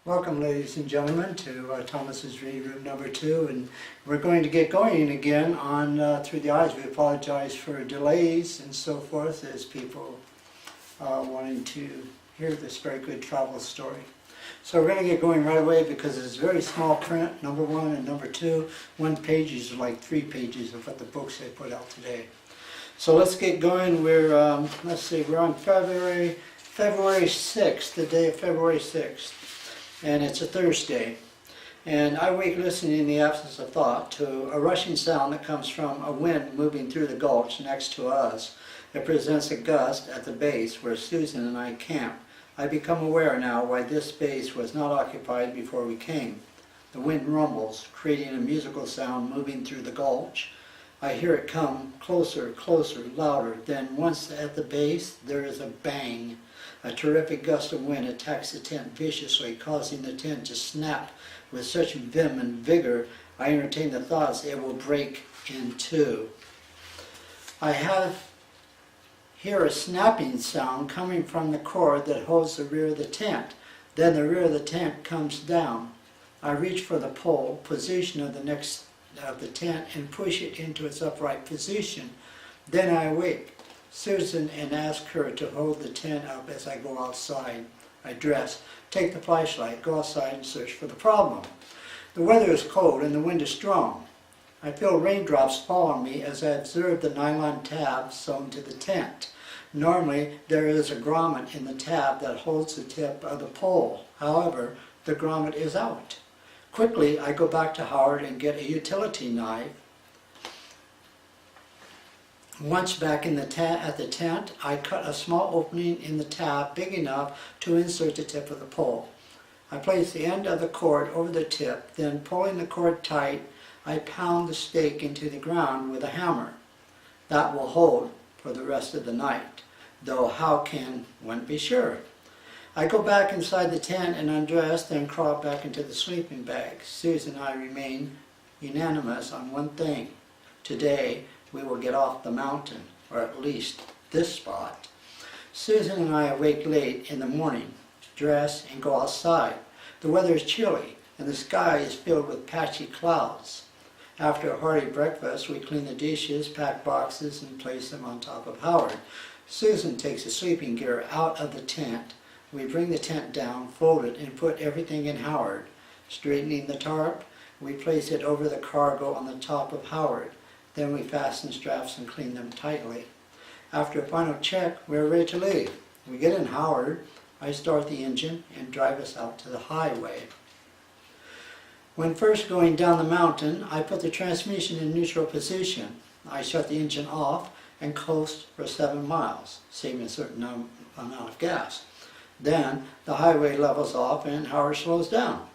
Welcome, ladies and gentlemen, to Thomas's Reading Room number 2, and we're going to get going again on Through the Eyes. We apologize for delays and so forth as people wanting to hear this very good travel story. So we're going to get going right away because it's very small print, number 1 and number 2. One page is like 3 pages of what the books they put out today. So let's get going. We're, we're on February 6th, the day of February 6th. And it's a Thursday, and I wake listening in the absence of thought to a rushing sound that comes from a wind moving through the gulch next to us. It presents a gust at the base where Susan and I camp. I become aware now why this base was not occupied before we came. The wind rumbles, creating a musical sound moving through the gulch. I hear it come closer, closer, louder. Then once at the base, there is a bang. A terrific gust of wind attacks the tent viciously, causing the tent to snap with such vim and vigor, I entertain the thoughts it will break in two. I hear a snapping sound coming from the cord that holds the rear of the tent. Then the rear of the tent comes down. I reach for the pole position of the next of the tent and push it into its upright position. Then I awake Susan and ask her to hold the tent up as I go outside. I dress, take the flashlight, go outside and search for the problem. The weather is cold and the wind is strong. I feel raindrops fall on me as I observe the nylon tab sewn to the tent. Normally there is a grommet in the tab that holds the tip of the pole. However, the grommet is out. Quickly I go back to Howard and get a utility knife. Once back in at the tent, I cut a small opening in the tab big enough to insert the tip of the pole. I place the end of the cord over the tip, then pulling the cord tight, I pound the stake into the ground with a hammer. That will hold for the rest of the night, though how can one be sure? I go back inside the tent and undress, then crawl back into the sleeping bag. Susan and I remain unanimous on one thing. Today, we will get off the mountain, or at least this spot. Susan and I awake late in the morning, dress and go outside. The weather is chilly and the sky is filled with patchy clouds. After a hearty breakfast, we clean the dishes, pack boxes, and place them on top of Howard. Susan takes the sleeping gear out of the tent. We bring the tent down, fold it, and put everything in Howard. Straightening the tarp, we place it over the cargo on the top of Howard. Then we fasten straps and clean them tightly. After a final check, we are ready to leave. We get in Howard, I start the engine and drive us out to the highway. When first going down the mountain, I put the transmission in neutral position. I shut the engine off and coast for 7 miles, saving a certain amount of gas. Then the highway levels off and Howard slows down.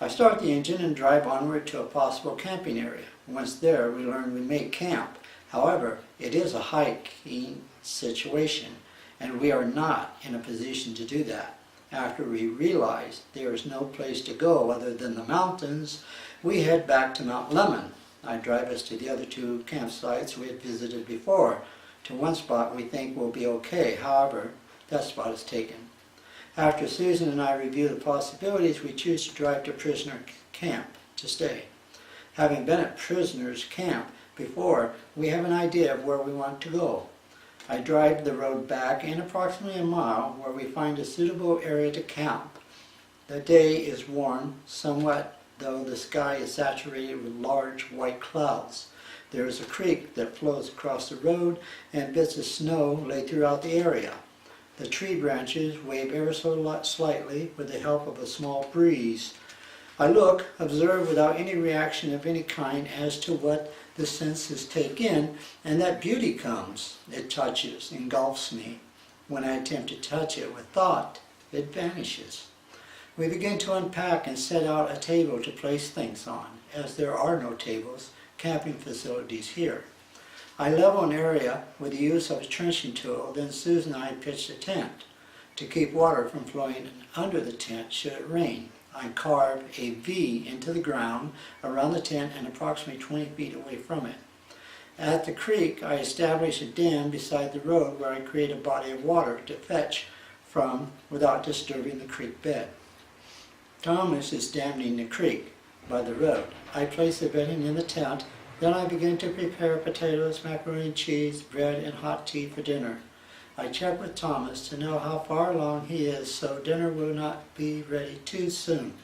I start the engine and drive onward to a possible camping area. Once there, we learn we may camp. However, it is a hiking situation, and we are not in a position to do that. After we realize there is no place to go other than the mountains, we head back to Mount Lemmon. I drive us to the other 2 campsites we had visited before. To one spot we think will be okay. However, that spot is taken. After Susan and I review the possibilities, we choose to drive to Prisoner Camp to stay. Having been at Prisoner's Camp before, we have an idea of where we want to go. I drive the road back in approximately a mile where we find a suitable area to camp. The day is warm, somewhat, though the sky is saturated with large white clouds. There is a creek that flows across the road and bits of snow lay throughout the area. The tree branches wave ever so slightly with the help of a small breeze. I look, observe without any reaction of any kind as to what the senses take in, and that beauty comes. It touches, engulfs me. When I attempt to touch it with thought, it vanishes. We begin to unpack and set out a table to place things on, as there are no tables, camping facilities here. I level an area with the use of a trenching tool, then Susan and I pitch the tent to keep water from flowing under the tent should it rain. I carve a V into the ground around the tent and approximately 20 feet away from it. At the creek, I establish a dam beside the road where I create a body of water to fetch from without disturbing the creek bed. Thomas is damming the creek by the road. I place the bedding in the tent, then I begin to prepare potatoes, macaroni and cheese, bread, and hot tea for dinner. I check with Thomas to know how far along he is so dinner will not be ready too soon.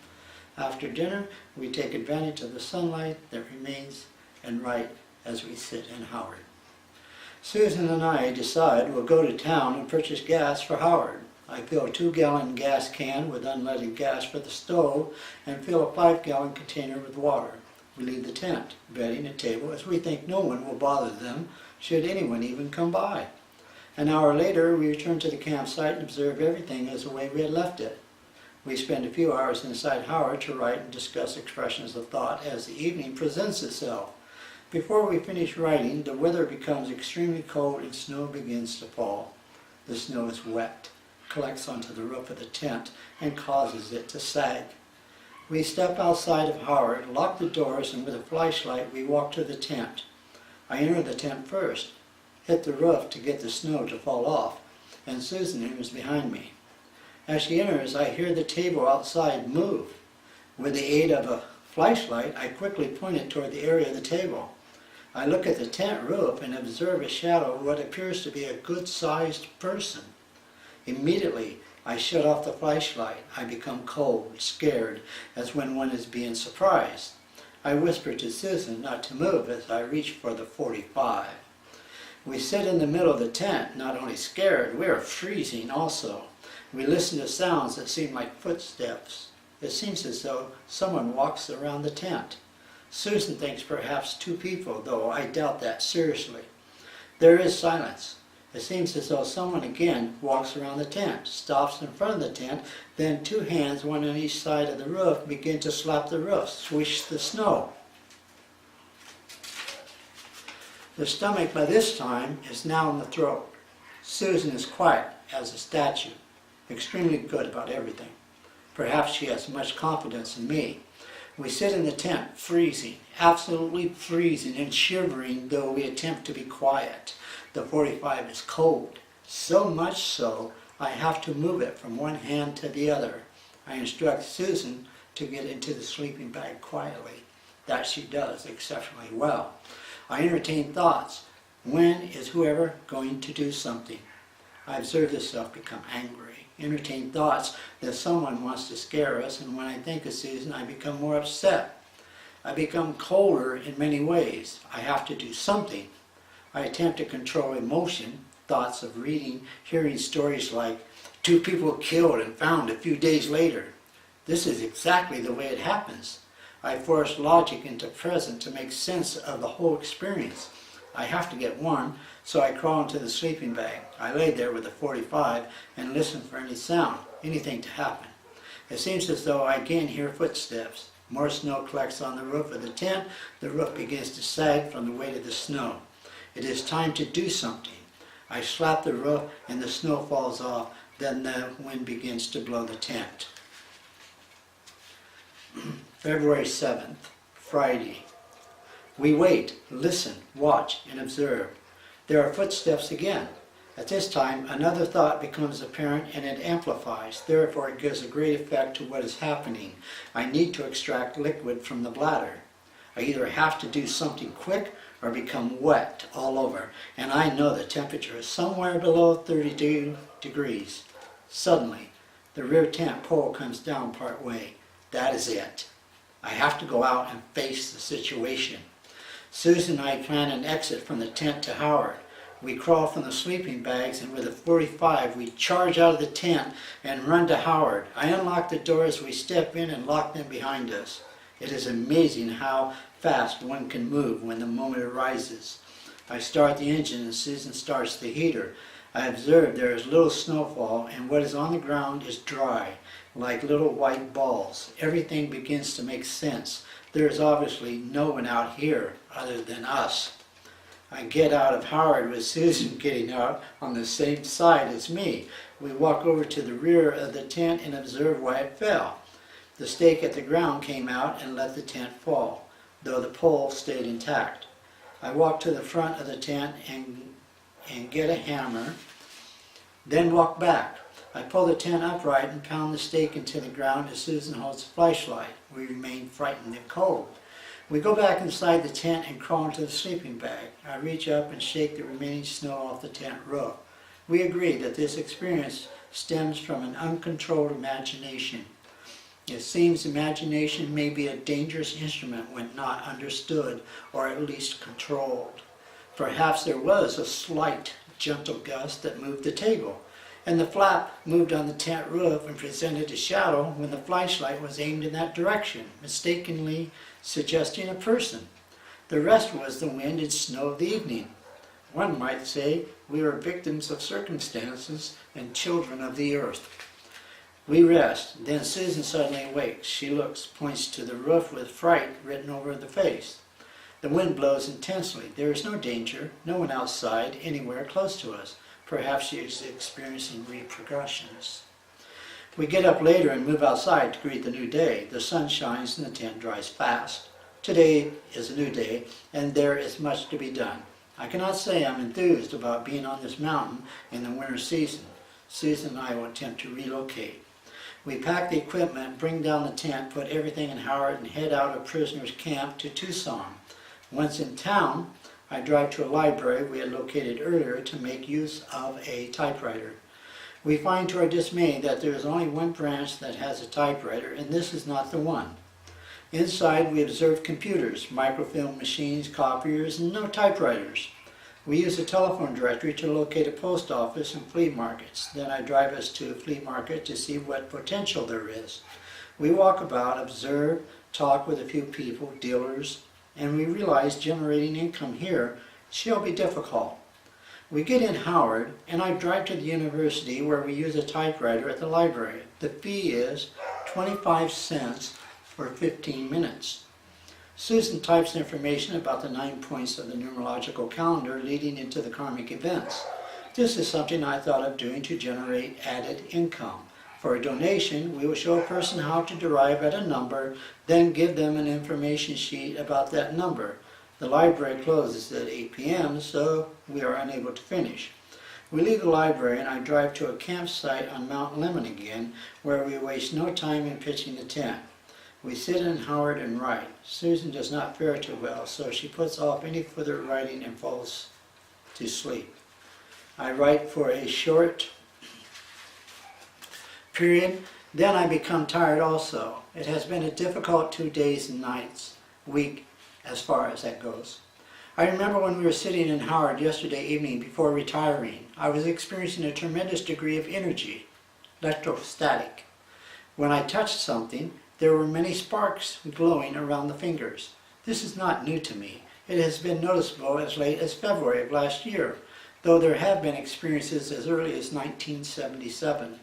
After dinner, we take advantage of the sunlight that remains and write as we sit in Howard. Susan and I decide we'll go to town and purchase gas for Howard. I fill a 2-gallon gas can with unleaded gas for the stove and fill a 5-gallon container with water. We leave the tent, bedding, and table as we think no one will bother them should anyone even come by. An hour later, we return to the campsite and observe everything as the way we had left it. We spend a few hours inside Howard to write and discuss expressions of thought as the evening presents itself. Before we finish writing, the weather becomes extremely cold and snow begins to fall. The snow is wet, collects onto the roof of the tent, and causes it to sag. We step outside of Howard, lock the doors, and with a flashlight we walk to the tent. I enter the tent first, hit the roof to get the snow to fall off, and Susan enters behind me. As she enters, I hear the table outside move. With the aid of a flashlight, I quickly point it toward the area of the table. I look at the tent roof and observe a shadow of what appears to be a good-sized person. Immediately, I shut off the flashlight. I become cold, scared, as when one is being surprised. I whisper to Susan not to move as I reach for the .45. We sit in the middle of the tent, not only scared, we are freezing also. We listen to sounds that seem like footsteps. It seems as though someone walks around the tent. Susan thinks perhaps 2 people, though I doubt that seriously. There is silence. It seems as though someone again walks around the tent, stops in front of the tent, then 2 hands, one on each side of the roof, begin to slap the roof, swish the snow. The stomach by this time is now in the throat. Susan is quiet as a statue, extremely good about everything. Perhaps she has much confidence in me. We sit in the tent, freezing, absolutely freezing and shivering, though we attempt to be quiet. The .45 is cold, so much so I have to move it from one hand to the other. I instruct Susan to get into the sleeping bag quietly. That she does exceptionally well. I entertain thoughts. When is whoever going to do something? I observe this self become angry. Entertain thoughts that someone wants to scare us, and when I think of Susan, I become more upset. I become colder in many ways. I have to do something. I attempt to control emotion, thoughts of reading, hearing stories like 2 people killed and found a few days later. This is exactly the way it happens. I force logic into present to make sense of the whole experience. I have to get warm, so I crawl into the sleeping bag. I lay there with the .45 and listen for any sound, anything to happen. It seems as though I again hear footsteps. More snow collects on the roof of the tent. The roof begins to sag from the weight of the snow. It is time to do something. I slap the roof and the snow falls off. Then the wind begins to blow the tent. February 7th, Friday. We wait, listen, watch, and observe. There are footsteps again. At this time, another thought becomes apparent and it amplifies. Therefore, it gives a great effect to what is happening. I need to extract liquid from the bladder. I either have to do something quick or become wet all over, and I know the temperature is somewhere below 32 degrees. Suddenly, the rear tent pole comes down part way. That is it. I have to go out and face the situation. Susan and I plan an exit from the tent to Howard. We crawl from the sleeping bags, and with a .45 we charge out of the tent and run to Howard. I unlock the doors, we step in and lock them behind us. It is amazing how fast one can move when the moment arises. I start the engine and Susan starts the heater. I observe there is little snowfall and what is on the ground is dry, like little white balls. Everything begins to make sense. There is obviously no one out here other than us. I get out of Howard with Susan getting out on the same side as me. We walk over to the rear of the tent and observe why it fell. The stake at the ground came out and let the tent fall, though the pole stayed intact. I walk to the front of the tent and get a hammer, then walk back. I pull the tent upright and pound the stake into the ground as Susan holds the flashlight. We remain frightened and cold. We go back inside the tent and crawl into the sleeping bag. I reach up and shake the remaining snow off the tent roof. We agree that this experience stems from an uncontrolled imagination. It seems imagination may be a dangerous instrument when not understood or at least controlled. Perhaps there was a slight, gentle gust that moved the table, and the flap moved on the tent roof and presented a shadow when the flashlight was aimed in that direction, mistakenly suggesting a person. The rest was the wind and snow of the evening. One might say we were victims of circumstances and children of the earth. We rest. Then Susan suddenly awakes. She looks, points to the roof with fright written over the face. The wind blows intensely. There is no danger, no one outside, anywhere close to us. Perhaps she is experiencing repercussions. We get up later and move outside to greet the new day. The sun shines and the tent dries fast. Today is a new day, and there is much to be done. I cannot say I'm enthused about being on this mountain in the winter season. Susan and I will attempt to relocate. We pack the equipment, bring down the tent, put everything in Howard, and head out of Prisoners Camp to Tucson. Once in town, I drive to a library we had located earlier to make use of a typewriter. We find to our dismay that there is only one branch that has a typewriter, and this is not the one. Inside, we observe computers, microfilm machines, copiers, and no typewriters. We use a telephone directory to locate a post office and flea markets. Then I drive us to a flea market to see what potential there is. We walk about, observe, talk with a few people, dealers, and we realize generating income here shall be difficult. We get in Howard, and I drive to the university where we use a typewriter at the library. The fee is 25 cents for 15 minutes. Susan types information about the 9 points of the numerological calendar leading into the karmic events. This is something I thought of doing to generate added income. For a donation, we will show a person how to derive at a number, then give them an information sheet about that number. The library closes at 8 p.m., so we are unable to finish. We leave the library and I drive to a campsite on Mount Lemmon again, where we waste no time in pitching the tent. We sit in Howard and write. Susan does not fare too well, so she puts off any further writing and falls to sleep. I write for a short period, then I become tired also. It has been a difficult 2 days and nights, week as far as that goes. I remember when we were sitting in Howard yesterday evening before retiring, I was experiencing a tremendous degree of energy, electrostatic. When I touched something, there were many sparks glowing around the fingers. This is not new to me. It has been noticeable as late as February of last year, though there have been experiences as early as 1977.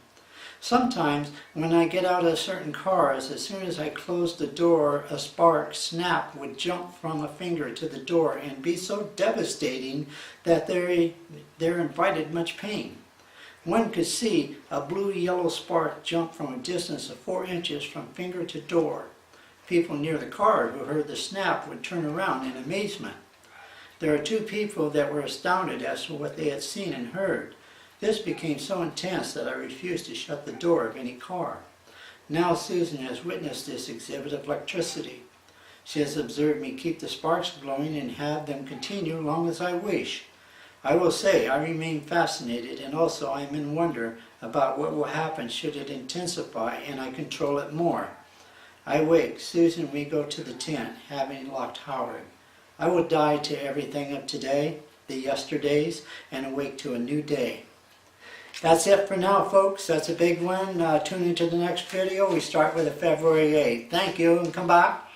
Sometimes, when I get out of certain cars, as soon as I close the door, a spark, snap, would jump from a finger to the door and be so devastating that there invited much pain. One could see a blue-yellow spark jump from a distance of 4 inches from finger to door. People near the car who heard the snap would turn around in amazement. There are 2 people that were astounded as to what they had seen and heard. This became so intense that I refused to shut the door of any car. Now Susan has witnessed this exhibit of electricity. She has observed me keep the sparks glowing and have them continue long as I wish. I will say I remain fascinated, and also I am in wonder about what will happen should it intensify and I control it more. I wake. Susan, we go to the tent, having locked Howard. I will die to everything of today, the yesterdays, and awake to a new day. That's it for now, folks. That's a big one. Tune into the next video. We start with a February 8th. Thank you, and come back.